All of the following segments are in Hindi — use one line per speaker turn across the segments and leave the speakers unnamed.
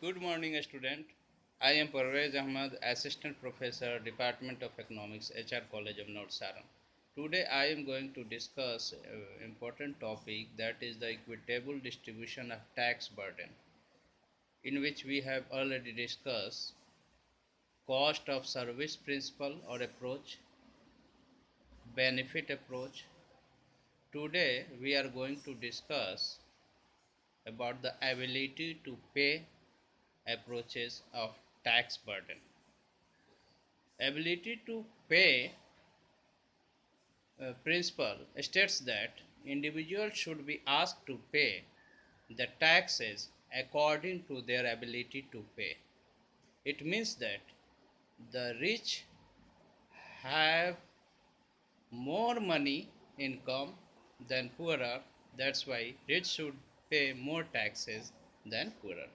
Good morning, student. I am Parvez Ahmad, Assistant Professor, Department of Economics, HR College of North Saran. Today, I am going to discuss an important topic, that is the equitable distribution of tax burden, in which we have already discussed cost of service principle or approach, benefit approach. Today, we are going to discuss about the ability to pay approaches of tax burden. Ability to pay principle states that individuals should be asked to pay the taxes according to their ability to pay. It means that the rich have more money income than poorer. That's why rich should pay more taxes than poorer.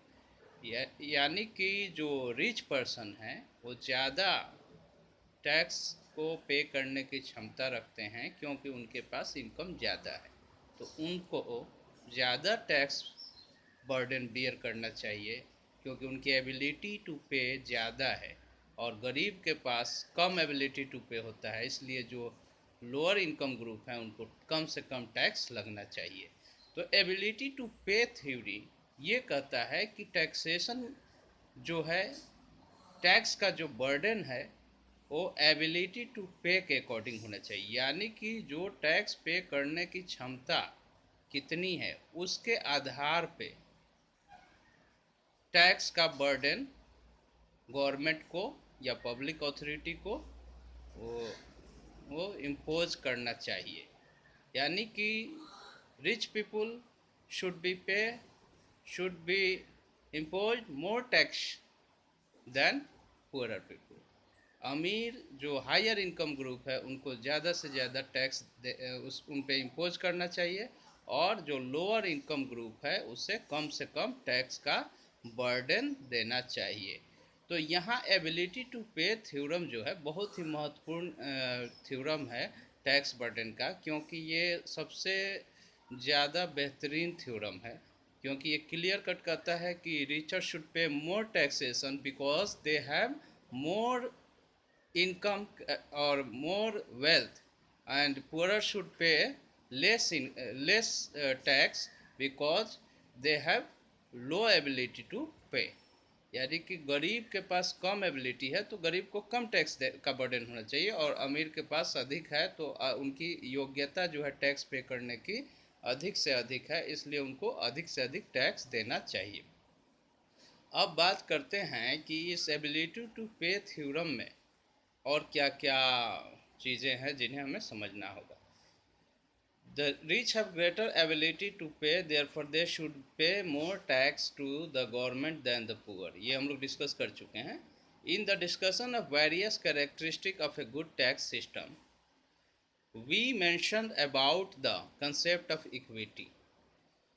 यानी कि जो रिच पर्सन है वो ज़्यादा टैक्स को पे करने की क्षमता रखते हैं क्योंकि उनके पास इनकम ज़्यादा है, तो उनको ज़्यादा टैक्स बर्डन बियर करना चाहिए क्योंकि उनकी एबिलिटी टू पे ज़्यादा है। और गरीब के पास कम एबिलिटी टू पे होता है, इसलिए जो लोअर इनकम ग्रुप है उनको कम से कम टैक्स लगना चाहिए। तो एबिलिटी टू पे थ्योरी ये कहता है कि टैक्सेशन जो है, टैक्स का जो बर्डन है वो एबिलिटी टू पे के अकॉर्डिंग होना चाहिए, यानी कि जो टैक्स पे करने की क्षमता कितनी है उसके आधार पे टैक्स का बर्डन गवर्नमेंट को या पब्लिक अथॉरिटी को वो वो इम्पोज करना चाहिए। यानी कि rich people should be pay should be impose more tax then poorer people. अमीर जो हायर इनकम ग्रुप है उनको ज़्यादा से ज़्यादा टैक्स उस उन पे इम्पोज करना चाहिए, और जो लोअर इनकम ग्रुप है उसे कम से कम टैक्स का बर्डन देना चाहिए। तो यहाँ एबिलिटी टू पे थ्योरम जो है बहुत ही महत्वपूर्ण थ्योरम है टैक्स बर्डन का, क्योंकि ये सबसे ज़्यादा बेहतरीन थ्योरम है। क्योंकि ये क्लियर कट कहता है कि richer should pay more taxation because they have more income or more wealth, and poorer should pay less tax because they have low ability to pay। यानी कि गरीब के पास कम एबिलिटी है तो गरीब को कम टैक्स का बर्डन होना चाहिए, और अमीर के पास अधिक है तो उनकी योग्यता जो है टैक्स पे करने की अधिक से अधिक है, इसलिए उनको अधिक से अधिक टैक्स देना चाहिए। अब बात करते हैं कि इस एबिलिटी टू पे थ्योरम में और क्या क्या चीज़ें हैं जिन्हें हमें समझना होगा। The rich have greater ability to pay, therefore they should pay more tax to the government than the poor. ये हम लोग डिस्कस कर चुके हैं। In the discussion of various characteristic of a good tax system we mention about the concept of equity.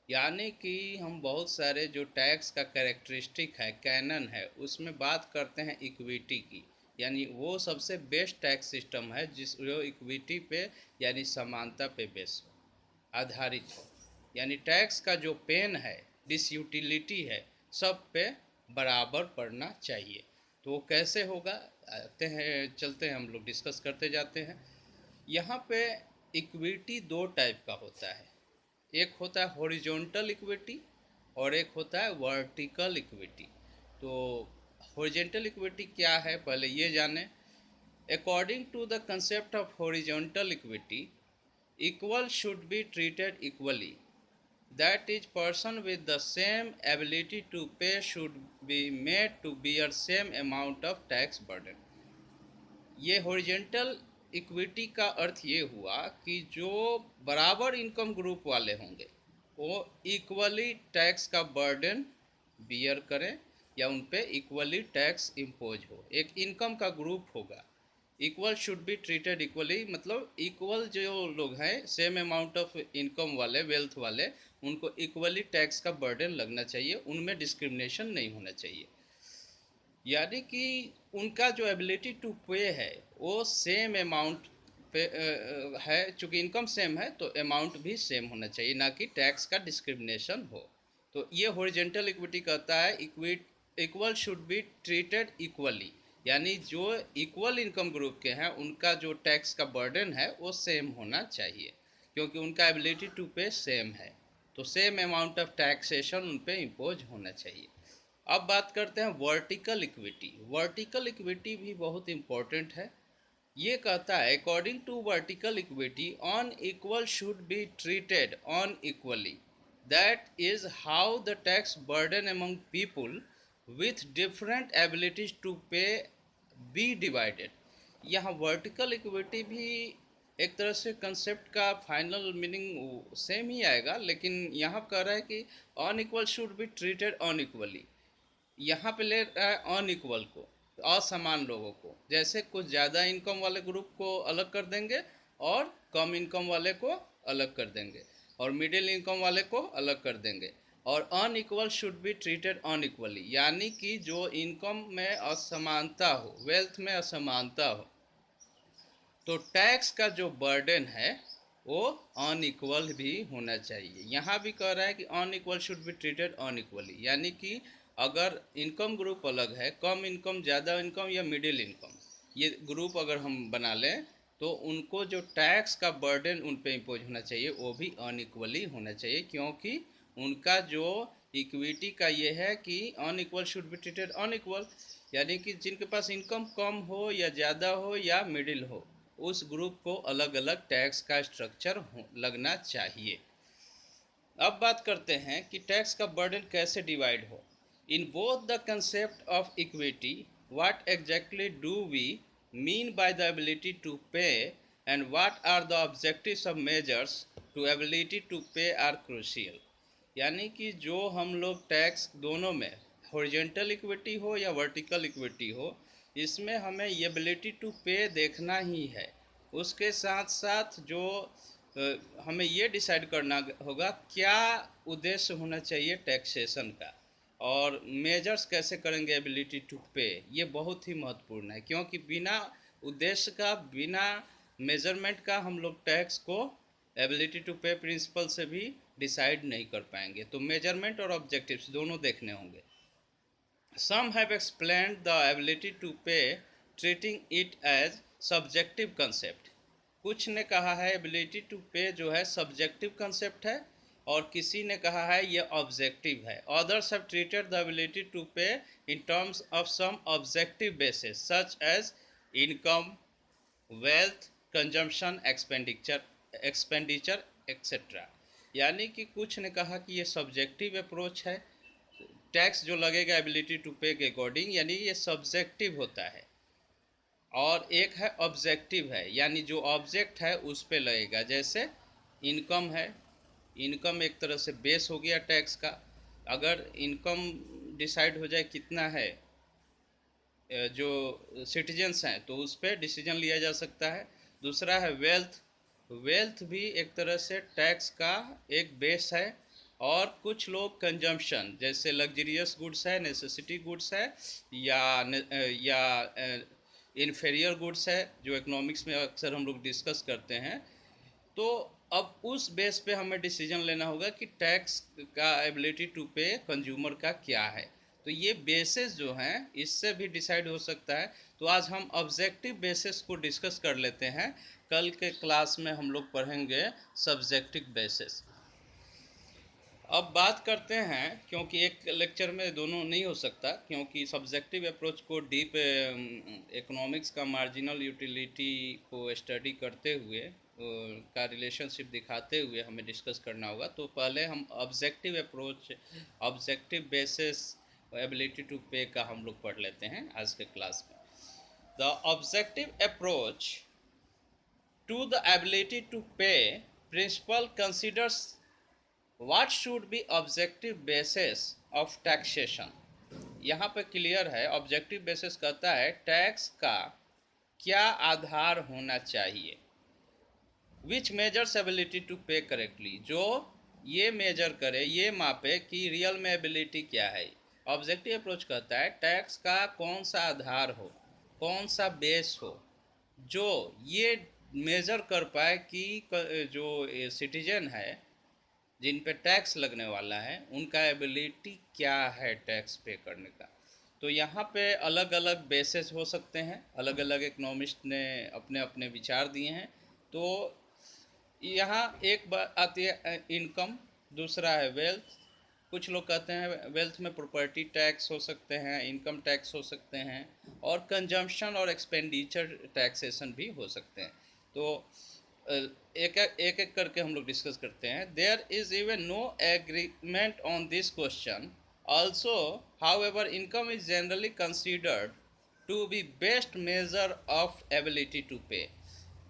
यानी कि हम बहुत सारे जो टैक्स का कैरेक्टरिस्टिक है, कैनन है, उसमें बात करते हैं इक्विटी की। यानी वो सबसे बेस्ट टैक्स सिस्टम है जिस जो इक्विटी पे यानी समानता पे बेस आधारित हो। यानी टैक्स का जो पेन है, डिसयूटिलिटी है, सब पे बराबर पड़ना चाहिए। तो वो कैसे होगा, आते हैं चलते हैं हम लोग डिस्कस करते जाते हैं। यहाँ पे इक्विटी दो टाइप का होता है। एक होता है हॉरिजॉन्टल इक्विटी और एक होता है वर्टिकल इक्विटी। तो हॉरिजॉन्टल इक्विटी क्या है पहले ये जाने। According to the concept of horizontal equity, equal should be treated equally, that is person with the same ability to pay should be made to bear same amount of tax burden. ये हॉरिजॉन्टल इक्विटी का अर्थ ये हुआ कि जो बराबर इनकम ग्रुप वाले होंगे वो इक्वली टैक्स का बर्डन बियर करें या उन पे इक्वली टैक्स इम्पोज हो। एक इनकम का ग्रुप होगा, equal should be treated equally, मतलब इक्वल जो लोग हैं सेम अमाउंट ऑफ इनकम वाले वेल्थ वाले उनको इक्वली टैक्स का बर्डन लगना चाहिए, उनमें डिस्क्रिमिनेशन नहीं होना चाहिए। यानी कि उनका जो एबिलिटी टू पे है वो सेम अमाउंट पे है, चूँकि इनकम सेम है तो अमाउंट भी सेम होना चाहिए, ना कि टैक्स का डिस्क्रिमिनेशन हो। तो ये हॉरिजॉन्टल इक्विटी कहता है equal should be treated equally, यानी जो इक्वल इनकम ग्रुप के हैं उनका जो टैक्स का बर्डन है वो सेम होना चाहिए, क्योंकि उनका एबिलिटी टू पे सेम है, तो सेम अमाउंट ऑफ टैक्सेशन उन पे इम्पोज होना चाहिए। अब बात करते हैं वर्टिकल इक्विटी। वर्टिकल इक्विटी भी बहुत इम्पोर्टेंट है। ये कहता है according to vertical equity on equal should be treated on equally, that is how the tax burden among people with different abilities to pay be divided. यहाँ वर्टिकल इक्विटी भी एक तरह से कंसेप्ट का फाइनल मीनिंग सेम ही आएगा, लेकिन यहाँ कह रहा है कि unequal should be treated unequally. यहाँ पे ले रहा है अनइक्वल को, असमान लोगों को, जैसे कुछ ज़्यादा इनकम वाले ग्रुप को अलग कर देंगे और कम इनकम वाले को अलग कर देंगे और मिडिल इनकम वाले को अलग कर देंगे। और unequal should be treated unequally, यानी कि जो इनकम में असमानता हो, वेल्थ में असमानता हो, तो टैक्स का जो बर्डन है वो अनइक्वल भी होना चाहिए। यहाँ भी कह रहा है कि unequal should be treated unequally, यानी कि अगर इनकम ग्रुप अलग है, कम इनकम, ज़्यादा इनकम या मिडिल इनकम, ये ग्रुप अगर हम बना लें तो उनको जो टैक्स का बर्डन उन पे इम्पोज होना चाहिए वो भी अनइक्वली होना चाहिए, क्योंकि उनका जो इक्विटी का ये है कि unequal should be treated unequal, यानी कि जिनके पास इनकम कम हो या ज़्यादा हो या मिडिल हो, उस ग्रुप को अलग अलग टैक्स का स्ट्रक्चर लगना चाहिए। अब बात करते हैं कि टैक्स का बर्डन कैसे डिवाइड हो। In both the concept of equity, what exactly do we mean by the ability to pay and what are the objectives of measures to ability to pay are crucial. यानी कि जो हम लोग टैक्स दोनों में, हॉरिजॉन्टल इक्विटी हो या वर्टिकल इक्विटी हो, इसमें हमें एबिलिटी टू पे देखना ही है। उसके साथ साथ जो हमें ये डिसाइड करना होगा क्या उद्देश्य होना चाहिए टैक्सेशन का, और मेजर्स कैसे करेंगे एबिलिटी टू पे, ये बहुत ही महत्वपूर्ण है, क्योंकि बिना उद्देश्य का, बिना मेजरमेंट का हम लोग टैक्स को एबिलिटी टू पे प्रिंसिपल से भी डिसाइड नहीं कर पाएंगे। तो मेजरमेंट और ऑब्जेक्टिव्स दोनों देखने होंगे। Some have explained the ability to pay treating it as subjective concept। कुछ ने कहा है एबिलिटी टू पे जो है सब्जेक्टिव कंसेप्ट है और किसी ने कहा है ये ऑब्जेक्टिव है। Others have treated the ability to pay in terms of some objective basis such as income, wealth, consumption, expenditure etcetera. यानी कि कुछ ने कहा कि ये सब्जेक्टिव अप्रोच है, टैक्स जो लगेगा एबिलिटी टू पे के अकॉर्डिंग, यानी ये सब्जेक्टिव होता है, और एक है ऑब्जेक्टिव है, यानी जो ऑब्जेक्ट है उस पे लगेगा। जैसे इनकम है, इनकम एक तरह से बेस हो गया टैक्स का। अगर इनकम डिसाइड हो जाए कितना है जो सिटीजन्स हैं, तो उस पर डिसीजन लिया जा सकता है। दूसरा है वेल्थ। वेल्थ भी एक तरह से टैक्स का एक बेस है। और कुछ लोग कंजम्पशन, जैसे लग्जरियस गुड्स है, नेसेसिटी गुड्स है, या इन्फेरियर गुड्स है, जो इकोनॉमिक्स में अक्सर हम लोग डिस्कस करते हैं। तो अब उस बेस पे हमें डिसीजन लेना होगा कि टैक्स का एबिलिटी टू पे कंज्यूमर का क्या है। तो ये बेसिस जो हैं इससे भी डिसाइड हो सकता है। तो आज हम ऑब्जेक्टिव बेसिस को डिस्कस कर लेते हैं, कल के क्लास में हम लोग पढ़ेंगे सब्जेक्टिव बेसिस। अब बात करते हैं, क्योंकि एक लेक्चर में दोनों नहीं हो सकता, क्योंकि सब्जेक्टिव अप्रोच को डीप इकोनॉमिक्स का मार्जिनल यूटिलिटी को स्टडी करते हुए का रिलेशनशिप दिखाते हुए हमें डिस्कस करना होगा। तो पहले हम objective approach, objective basis, ability to pay का हम लोग पढ़ लेते हैं आज के क्लास में। The objective approach to the ability to pay principle considers What should be objective basis of taxation। यहाँ पे क्लियर है, ऑब्जेक्टिव बेसिस कहता है टैक्स का क्या आधार होना चाहिए। विच मेजर्स एबिलिटी टू पे करेक्टली, जो ये मेजर करे, ये मापे कि रियल में एबिलिटी क्या है। ऑब्जेक्टिव अप्रोच कहता है टैक्स का कौन सा आधार हो, कौन सा बेस हो, जो ये मेजर कर पाए कि जो सिटीजन है जिन पे टैक्स लगने वाला है उनका एबिलिटी क्या है टैक्स पे करने का। तो यहाँ पे अलग अलग बेसिस हो सकते हैं, अलग अलग इकोनॉमिस्ट ने अपने अपने विचार दिए हैं। तो यहाँ एक बात आती है इनकम, दूसरा है वेल्थ। कुछ लोग कहते हैं वेल्थ में प्रॉपर्टी टैक्स हो सकते हैं, इनकम टैक्स हो सकते हैं, और कंजम्पशन और एक्सपेंडिचर टैक्सेशन भी हो सकते हैं। तो एक एक करके हम लोग डिस्कस करते हैं। There is even no agreement on this question also, however income is generally considered to be best measure of ability to pay.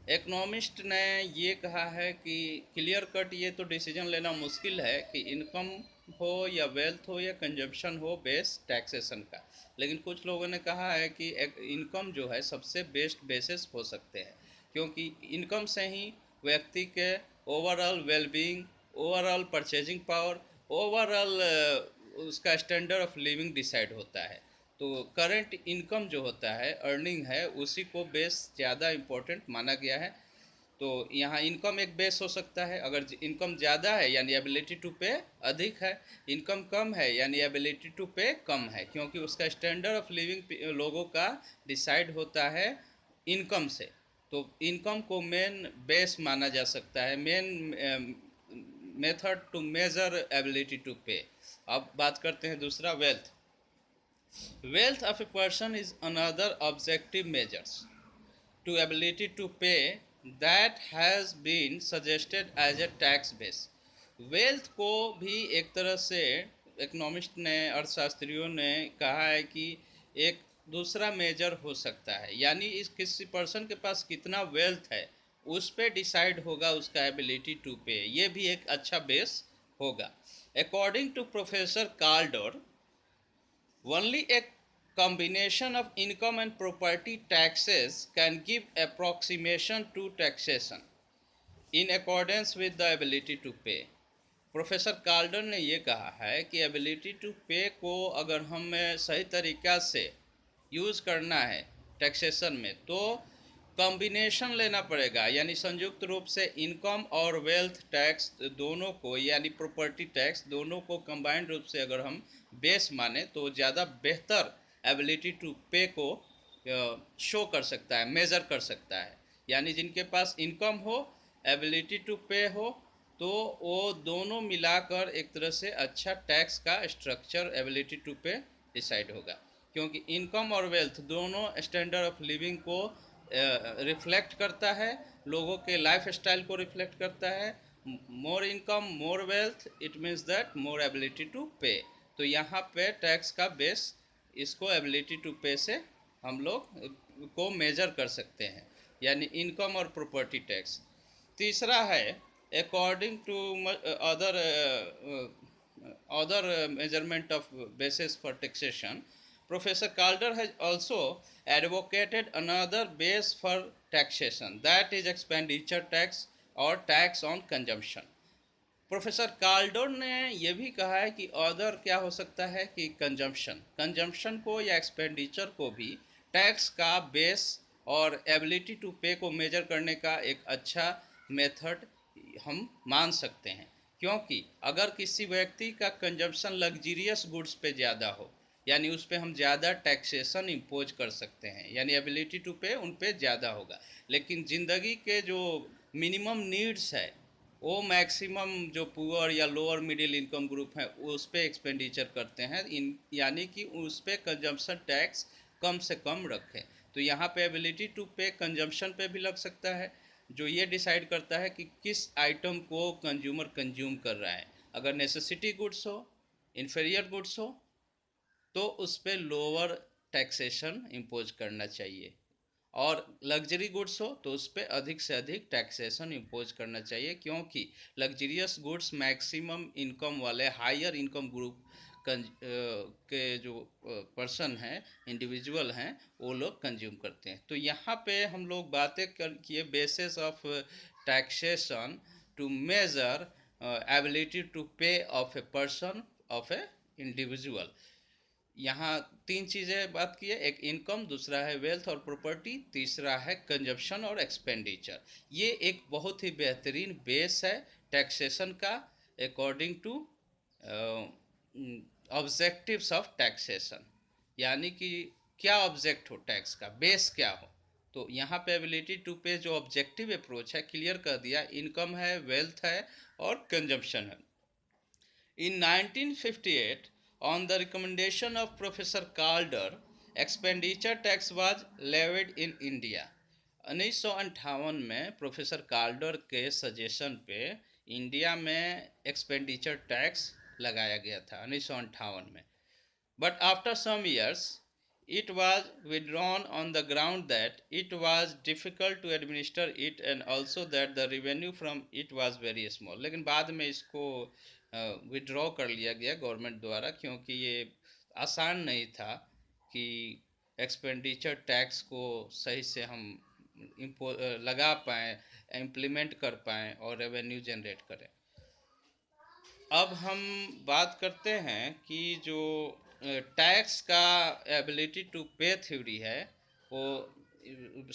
Economist ने ये कहा है कि क्लियर कट ये तो डिसीजन लेना मुश्किल है कि इनकम हो या वेल्थ हो या कंजप्शन हो बेस टैक्सेशन का, लेकिन कुछ लोगों ने कहा है कि इनकम जो है सबसे बेस्ट बेसिस हो सकते हैं, क्योंकि इनकम से ही व्यक्ति के overall wellbeing, overall purchasing power, overall उसका स्टैंडर्ड ऑफ लिविंग डिसाइड होता है। तो करंट इनकम जो होता है, अर्निंग है, उसी को बेस ज़्यादा इम्पोर्टेंट माना गया है। तो यहाँ इनकम एक बेस हो सकता है। अगर इनकम ज़्यादा है यानी एबिलिटी टू पे अधिक है, इनकम कम है यानी एबिलिटी टू पे कम है, क्योंकि उसका स्टैंडर्ड ऑफ लिविंग लोगों का डिसाइड होता है इनकम से। तो इनकम को मेन बेस माना जा सकता है, main method to measure ability to pay. अब बात करते हैं दूसरा, wealth. Wealth of a person is another objective measures to ability to pay that has been suggested as a tax base. Wealth को भी एक तरह से इकोनॉमिस्ट ने, अर्थशास्त्रियों ने कहा है कि एक दूसरा मेजर हो सकता है, यानी इस किसी पर्सन के पास कितना वेल्थ है उस पे डिसाइड होगा उसका एबिलिटी टू पे, ये भी एक अच्छा बेस होगा। According to professor Kaldor, only a combination of income and property taxes can give approximation to taxation in accordance with the ability to pay. Professor Kaldor ने ये कहा है कि एबिलिटी टू पे को अगर हमें सही तरीक़ा से यूज़ करना है टैक्सेशन में, तो कॉम्बिनेशन लेना पड़ेगा, यानी संयुक्त रूप से इनकम और वेल्थ टैक्स दोनों को, यानी प्रॉपर्टी टैक्स दोनों को कंबाइंड रूप से अगर हम बेस माने तो ज़्यादा बेहतर एबिलिटी टू पे को शो कर सकता है, मेज़र कर सकता है। यानी जिनके पास इनकम हो, एबिलिटी टू पे हो, तो वो दोनों मिलाकर एक तरह से अच्छा टैक्स का स्ट्रक्चर एबिलिटी टू पे डिसाइड होगा, क्योंकि इनकम और वेल्थ दोनों स्टैंडर्ड ऑफ लिविंग को रिफ्लेक्ट करता है, लोगों के लाइफ स्टाइल को रिफ्लेक्ट करता है। More income more wealth, it means that more ability to pay. तो यहाँ पे टैक्स का बेस, इसको एबिलिटी टू पे से हम लोग को मेजर कर सकते हैं, यानी इनकम और प्रॉपर्टी टैक्स। तीसरा है according to other measurement of basis for taxation, Professor Calder has also advocated another base for taxation, that is expenditure tax or tax on consumption. Professor Kaldor ने यह भी कहा है कि अदर क्या हो सकता है कि कंजम्पशन को या एक्सपेंडिचर को भी टैक्स का बेस और एबिलिटी टू पे को मेजर करने का एक अच्छा मेथड हम मान सकते हैं, क्योंकि अगर किसी व्यक्ति का कंजम्पशन लग्जीरियस गुड्स पे ज़्यादा हो, यानी उस पर हम ज़्यादा टैक्सेशन इम्पोज कर सकते हैं, यानी एबिलिटी टू पे उन पे ज़्यादा होगा। लेकिन ज़िंदगी के जो मिनिमम नीड्स है, वो मैक्सिमम जो पुअर या लोअर मिडिल इनकम ग्रुप है उस पर एक्सपेंडिचर करते हैं, यानी कि उस पर कंजम्पशन टैक्स कम से कम रखें। तो यहाँ पे एबिलिटी टू पे कंजम्पशन पे भी लग सकता है, जो ये डिसाइड करता है कि किस आइटम को कंज्यूमर कंज्यूम कर रहा है। अगर नेसेसिटी गुड्स हो, इन्फीरियर गुड्स हो, तो उस पर लोअर टैक्सेशन इम्पोज करना चाहिए, और लग्जरी गुड्स हो तो उस पर अधिक से अधिक टैक्सेशन इम्पोज करना चाहिए, क्योंकि लग्जरियस गुड्स मैक्सिमम इनकम वाले हायर इनकम ग्रुप के जो पर्सन हैं, इंडिविजुअल हैं, वो लोग कंज्यूम करते हैं। तो यहाँ पे हम लोग बातें किए basis of taxation to measure ability to pay of a person, of a individual. यहाँ तीन चीज़ें बात की है, एक इनकम, दूसरा है वेल्थ और प्रॉपर्टी, तीसरा है कंजप्शन और एक्सपेंडिचर। ये एक बहुत ही बेहतरीन बेस है टैक्सेशन का according to objectives of taxation. यानी कि क्या ऑब्जेक्ट हो टैक्स का, बेस क्या हो। तो यहाँ पे एबिलिटी टू पे जो ऑब्जेक्टिव अप्रोच है क्लियर कर दिया, इनकम है, वेल्थ है और कंजम्पशन है। In 1958, on the recommendation of Professor Calder, expenditure tax was levied in India. 1958 में प्रोफेसर कार्डर के सजेशन पे इंडिया में एक्सपेंडिचर टैक्स लगाया गया था 1958 में। But after some years, it was withdrawn on the ground that it was difficult to administer it and also that the revenue from it was very small. लेकिन बाद में इसको विड्रॉ कर लिया गया गवर्नमेंट द्वारा, क्योंकि ये आसान नहीं था कि एक्सपेंडिचर टैक्स को सही से हम लगा पाएँ, इम्प्लीमेंट कर पाएँ और रेवेन्यू जनरेट करें। अब हम बात करते हैं कि जो टैक्स का एबिलिटी टू पे थ्योरी है वो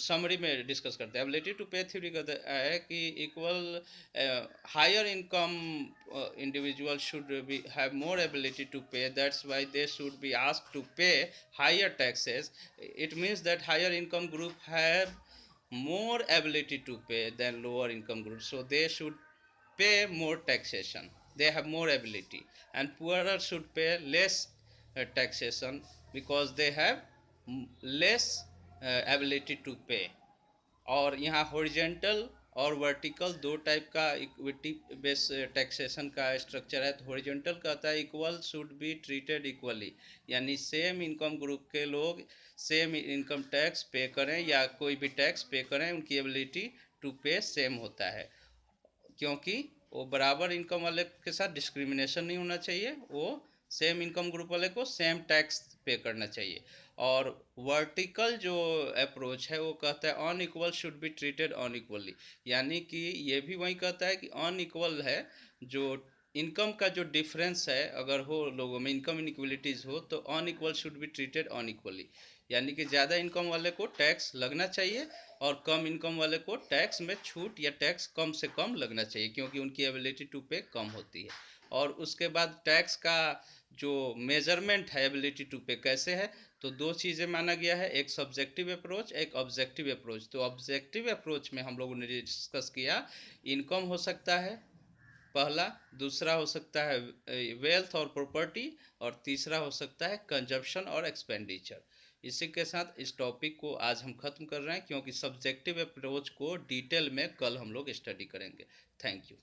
समरी में डिस्कस करते हैं। एबिलिटी टू पे थ्योरी कहता है कि equal higher income individual should be have more ability to pay, that's why they should be asked to pay higher taxes. It means that higher income group have more ability to pay than lower income groups, so they should pay more taxation, they have more ability, and poorer should pay less taxation because they have less ability to pay। और यहाँ हॉरिजेंटल और वर्टिकल दो टाइप का इक्विटी बेस टैक्सेशन का स्ट्रक्चर है। तो हॉरिजेंटल कहता है equal should be treated equally, यानी सेम इनकम ग्रुप के लोग सेम इनकम टैक्स पे करें या कोई भी टैक्स पे करें, उनकी एबिलिटी टू पे सेम होता है, क्योंकि वो बराबर इनकम वाले के साथ डिस्क्रिमिनेशन नहीं होना चाहिए, वो सेम इनकम ग्रुप वाले को सेम टैक्स पे करना चाहिए। और वर्टिकल जो अप्रोच है वो कहता है unequal should be treated unequally, यानी कि ये भी वही कहता है कि अनइक्वल है, जो इनकम का जो डिफरेंस है अगर हो लोगों में, इनकम इनइक्वलिटीज़ हो, तो unequal should be treated unequally, यानी कि ज़्यादा इनकम वाले को टैक्स लगना चाहिए और कम इनकम वाले को टैक्स में छूट या टैक्स कम से कम लगना चाहिए, क्योंकि उनकी एबिलिटी टू पे कम होती है। और उसके बाद टैक्स का जो मेजरमेंट है एबिलिटी टू पे कैसे है, तो दो चीज़ें माना गया है, एक सब्जेक्टिव अप्रोच, एक ऑब्जेक्टिव अप्रोच। तो ऑब्जेक्टिव अप्रोच में हम लोगों ने डिस्कस किया इनकम हो सकता है पहला, दूसरा हो सकता है वेल्थ और प्रॉपर्टी, और तीसरा हो सकता है कंजप्शन और एक्सपेंडिचर। इसी के साथ इस टॉपिक को आज हम ख़त्म कर रहे हैं, क्योंकि सब्जेक्टिव अप्रोच को डिटेल में कल हम लोग स्टडी करेंगे। Thank you.